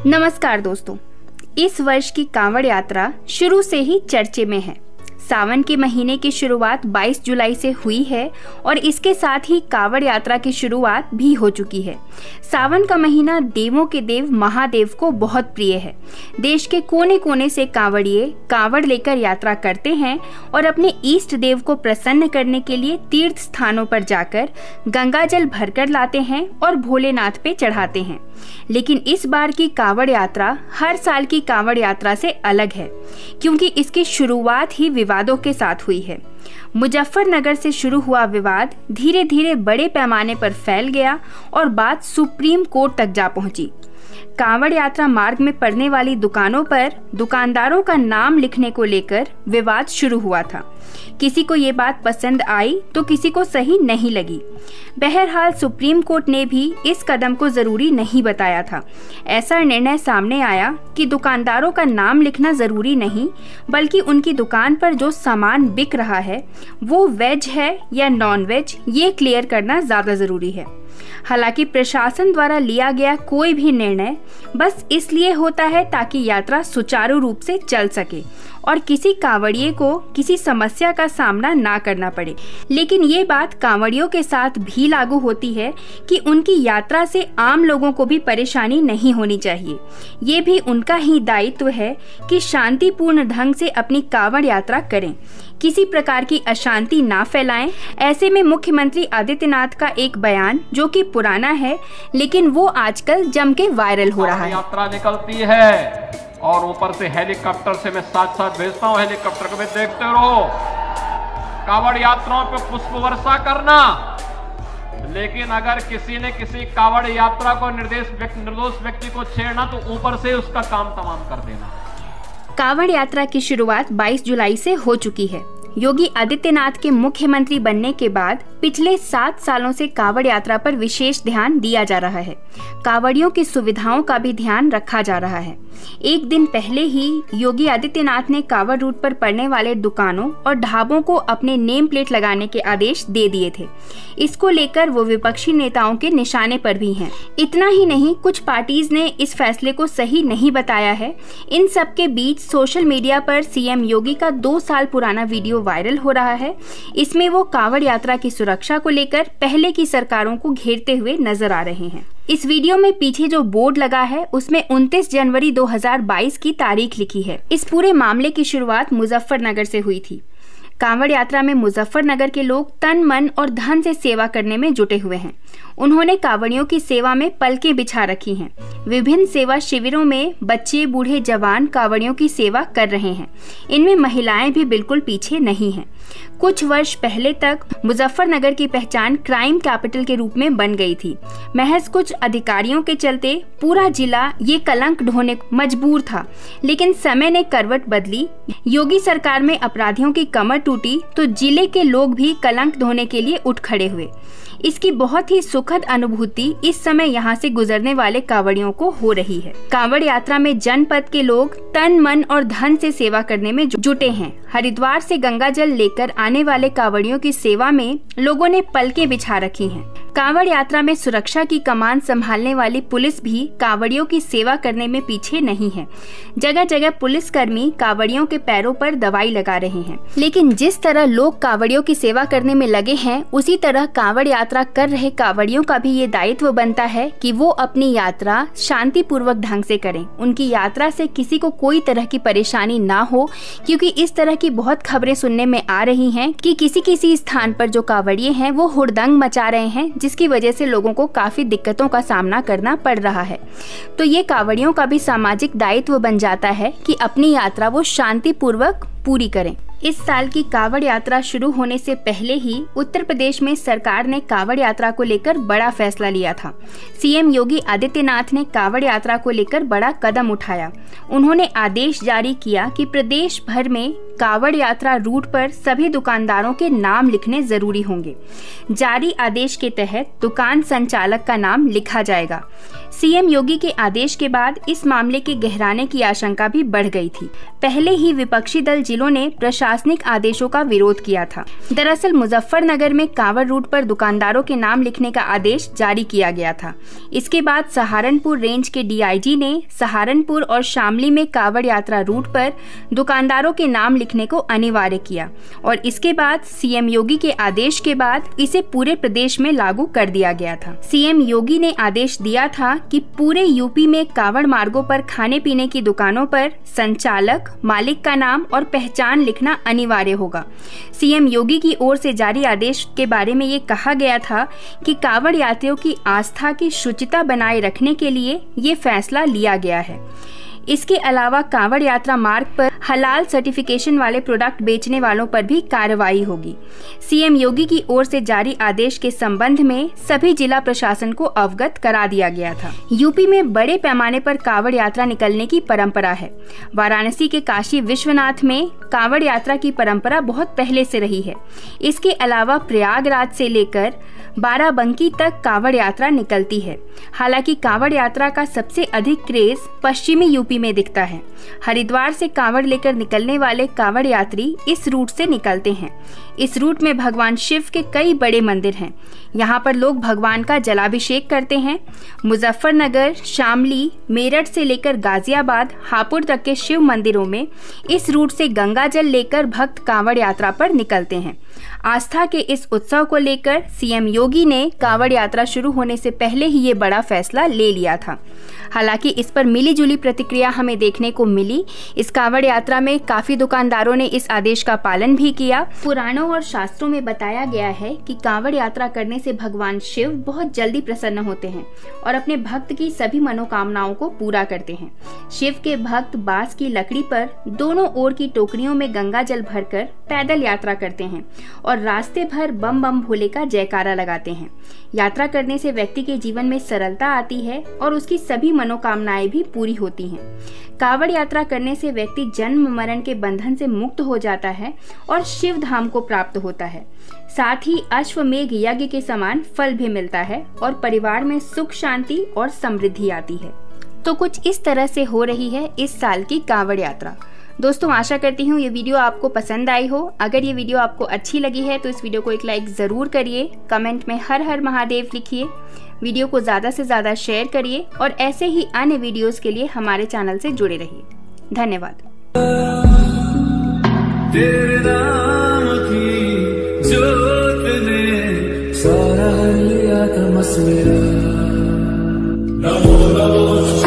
नमस्कार दोस्तों, इस वर्ष की कांवड़ यात्रा शुरू से ही चर्चे में है। सावन के महीने की शुरुआत 22 जुलाई से हुई है और इसके साथ ही कांवड़ यात्रा की शुरुआत भी हो चुकी है। सावन का महीना देवों के देव महादेव को बहुत प्रिय है। देश के कोने कोने से कांवड़िए कांवड़ लेकर यात्रा करते हैं और अपने इष्ट देव को प्रसन्न करने के लिए तीर्थ स्थानों पर जाकर गंगा जल भरकर लाते हैं और भोलेनाथ पे चढ़ाते हैं। लेकिन इस बार की कांवड़ यात्रा हर साल की कांवड़ यात्रा से अलग है, क्योंकि इसकी शुरुआत ही विवादों के साथ हुई है। मुजफ्फरनगर से शुरू हुआ विवाद धीरे धीरे बड़े पैमाने पर फैल गया और बात सुप्रीम कोर्ट तक जा पहुंची। कांवड़ यात्रा मार्ग में पड़ने वाली दुकानों पर दुकानदारों का नाम लिखने को लेकर विवाद शुरू हुआ था। किसी को ये बात पसंद आई तो किसी को सही नहीं लगी। बहरहाल सुप्रीम कोर्ट ने भी इस कदम को जरूरी नहीं बताया था। ऐसा निर्णय सामने आया कि दुकानदारों का नाम लिखना जरूरी नहीं, बल्कि उनकी दुकान पर जो सामान बिक रहा है वो वेज है या नॉन वेज, ये क्लियर करना ज्यादा जरूरी है। हालांकि प्रशासन द्वारा लिया गया कोई भी निर्णय बस इसलिए होता है ताकि यात्रा सुचारू रूप से चल सके और किसी कांवड़िए को किसी समस्या का सामना ना करना पड़े। लेकिन ये बात कांवड़ियों के साथ भी लागू होती है कि उनकी यात्रा से आम लोगों को भी परेशानी नहीं होनी चाहिए। ये भी उनका ही दायित्व है कि शांतिपूर्ण ढंग से अपनी कांवड़ यात्रा करें, किसी प्रकार की अशांति ना फैलाएं। ऐसे में मुख्यमंत्री आदित्यनाथ का एक बयान, जो कि पुराना है लेकिन वो आजकल जम के वायरल हो रहा है। यात्रा निकलती है और ऊपर से हेलीकॉप्टर से मैं साथ साथ भेजता हूँ, हेलीकॉप्टर को भी देखते रहो। कांवड़ यात्राओं पे पुष्प वर्षा करना, लेकिन अगर किसी ने किसी कांवड़ यात्रा को निर्दोष व्यक्ति को छेड़ना तो ऊपर से उसका काम तमाम कर देना। कांवड़ यात्रा की शुरुआत 22 जुलाई से हो चुकी है। योगी आदित्यनाथ के मुख्यमंत्री बनने के बाद पिछले 7 सालों से कांवड़ यात्रा पर विशेष ध्यान दिया जा रहा है। कांवड़ियों की सुविधाओं का भी ध्यान रखा जा रहा है। एक दिन पहले ही योगी आदित्यनाथ ने कांवड़ रूट पर पड़ने वाले दुकानों और ढाबों को अपने नेम प्लेट लगाने के आदेश दे दिए थे। इसको लेकर वो विपक्षी नेताओं के निशाने पर भी हैं। इतना ही नहीं, कुछ पार्टीज ने इस फैसले को सही नहीं बताया है। इन सब के बीच सोशल मीडिया पर सीएम योगी का 2 साल पुराना वीडियो वायरल हो रहा है। इसमें वो कांवड़ यात्रा की सुरक्षा को लेकर पहले की सरकारों को घेरते हुए नजर आ रहे हैं। इस वीडियो में पीछे जो बोर्ड लगा है उसमें 29 जनवरी 2022 की तारीख लिखी है। इस पूरे मामले की शुरुआत मुजफ्फरनगर से हुई थी। कांवड़ यात्रा में मुजफ्फरनगर के लोग तन मन और धन से सेवा करने में जुटे हुए हैं। उन्होंने कांवड़ियों की सेवा में पलकें बिछा रखी हैं। विभिन्न सेवा शिविरों में बच्चे बूढ़े जवान कांवड़ियों की सेवा कर रहे हैं। इनमें महिलाएं भी बिल्कुल पीछे नहीं हैं। कुछ वर्ष पहले तक मुजफ्फरनगर की पहचान क्राइम कैपिटल के रूप में बन गई थी। महज कुछ अधिकारियों के चलते पूरा जिला ये कलंक ढोने मजबूर था। लेकिन समय ने करवट बदली। योगी सरकार में अपराधियों की कमर टूटी तो जिले के लोग भी कलंक ढोने के लिए उठ खड़े हुए। इसकी बहुत ही सुखद अनुभूति इस समय यहाँ से गुजरने वाले कांवड़ियों को हो रही है। कांवड़ यात्रा में जनपद के लोग तन मन और धन से सेवा करने में जुटे हैं। हरिद्वार से गंगा जल लेकर आने वाले कांवड़ियों की सेवा में लोगों ने पलकें बिछा रखी हैं। कांवड़ यात्रा में सुरक्षा की कमान संभालने वाली पुलिस भी कांवड़ियों की सेवा करने में पीछे नहीं है। जगह जगह पुलिसकर्मी कांवड़ियों के पैरों पर दवाई लगा रहे हैं। लेकिन जिस तरह लोग कांवड़ियों की सेवा करने में लगे हैं, उसी तरह कांवड़ यात्रा कर रहे कांवड़ियों का भी ये दायित्व बनता है कि वो अपनी यात्रा शांतिपूर्वक ढंग से करें। उनकी यात्रा से किसी को कोई तरह की परेशानी ना हो, क्योंकि इस तरह की बहुत खबरें सुनने में आ रही हैं कि किसी स्थान पर जो कांवड़िए हैं वो हुड़दंग मचा रहे हैं, जिसकी वजह से लोगों को काफी दिक्कतों का सामना करना पड़ रहा है। तो ये कांवड़ियों का भी सामाजिक दायित्व बन जाता है कि अपनी यात्रा वो शांतिपूर्वक पूरी करें। इस साल की कांवड़ यात्रा शुरू होने से पहले ही उत्तर प्रदेश में सरकार ने कांवड़ यात्रा को लेकर बड़ा फैसला लिया था। सीएम योगी आदित्यनाथ ने कांवड़ यात्रा को लेकर बड़ा कदम उठाया। उन्होंने आदेश जारी किया कि प्रदेश भर में कावड़ यात्रा रूट पर सभी दुकानदारों के नाम लिखने जरूरी होंगे। जारी आदेश के तहत दुकान संचालक का नाम लिखा जाएगा। सीएम योगी के आदेश के बाद इस मामले के गहराने की आशंका भी बढ़ गई थी। पहले ही विपक्षी दल जिलों ने प्रशासनिक आदेशों का विरोध किया था। दरअसल मुजफ्फरनगर में कांवड़ रूट पर दुकानदारों के नाम लिखने का आदेश जारी किया गया था। इसके बाद सहारनपुर रेंज के डीआईजी ने सहारनपुर और शामली में कांवड़ यात्रा रूट पर दुकानदारों के नाम लिखने को अनिवार्य किया और इसके बाद सीएम योगी के आदेश के बाद इसे पूरे प्रदेश में लागू कर दिया गया था। सीएम योगी ने आदेश दिया था कि पूरे यूपी में कांवड़ मार्गों पर खाने पीने की दुकानों पर संचालक, मालिक का नाम और पहचान लिखना अनिवार्य होगा। सीएम योगी की ओर से जारी आदेश के बारे में ये कहा गया था कि कांवड़ यात्रियों की आस्था की शुचिता बनाए रखने के लिए ये फैसला लिया गया है। इसके अलावा कांवड़ यात्रा मार्ग पर हलाल सर्टिफिकेशन वाले प्रोडक्ट बेचने वालों पर भी कार्रवाई होगी। सीएम योगी की ओर से जारी आदेश के संबंध में सभी जिला प्रशासन को अवगत करा दिया गया था। यूपी में बड़े पैमाने पर कांवड़ यात्रा निकलने की परंपरा है। वाराणसी के काशी विश्वनाथ में कांवड़ यात्रा की परंपरा बहुत पहले से रही है। इसके अलावा प्रयागराज से लेकर बाराबंकी तक कांवड़ यात्रा निकलती है। हालांकि कांवड़ यात्रा का सबसे अधिक क्रेज पश्चिमी यूपी में दिखता है। हरिद्वार से कांवड़ लेकर निकलने वाले कांवड़ यात्री इस रूट से निकलते हैं। इस रूट में भगवान शिव के कई बड़े मंदिर हैं। यहाँ पर लोग भगवान का जलाभिषेक करते हैं। मुजफ्फरनगर, शामली, मेरठ से लेकर गाजियाबाद, हापुड़ तक के शिव मंदिरों में इस रूट से गंगा जल लेकर भक्त कांवड़ यात्रा पर निकलते हैं। आस्था के इस उत्सव को लेकर सीएम योगी ने कांवड़ यात्रा शुरू होने से पहले ही ये बड़ा फैसला ले लिया था। हालांकि इस पर मिलीजुली प्रतिक्रिया हमें देखने को मिली। इस कांवड़ यात्रा में काफी दुकानदारों ने इस आदेश का पालन भी किया। पुराणों और शास्त्रों में बताया गया है कि कांवड़ यात्रा करने से भगवान शिव बहुत जल्दी प्रसन्न होते हैं और अपने भक्त की सभी मनोकामनाओं को पूरा करते हैं। शिव के भक्त बांस की लकड़ी पर दोनों ओर की टोकरियों में गंगा जल भरकर पैदल यात्रा करते हैं और रास्ते भर बम बम भोले का जयकारा लगाते हैं। यात्रा करने से व्यक्ति के जीवन में सरलता आती है और उसकी सभी मनोकामनाएं भी पूरी होती हैं। कांवड़ यात्रा करने से व्यक्ति जन्म मरण के बंधन से मुक्त हो जाता है और शिव धाम को प्राप्त होता है। साथ ही अश्वमेघ यज्ञ के समान फल भी मिलता है और परिवार में सुख, शांति और समृद्धि आती है। तो कुछ इस तरह से हो रही है इस साल की कांवड़ यात्रा। दोस्तों, आशा करती हूँ ये वीडियो आपको पसंद आई हो। अगर ये वीडियो आपको अच्छी लगी है तो इस वीडियो को एक लाइक ज़रूर करिए। कमेंट में हर हर महादेव लिखिए। वीडियो को ज़्यादा से ज़्यादा शेयर करिए और ऐसे ही अन्य वीडियोस के लिए हमारे चैनल से जुड़े रहिए। धन्यवाद। तेरे नाम की जोत ने सारा लिया था मसमेरा। नमो नमो।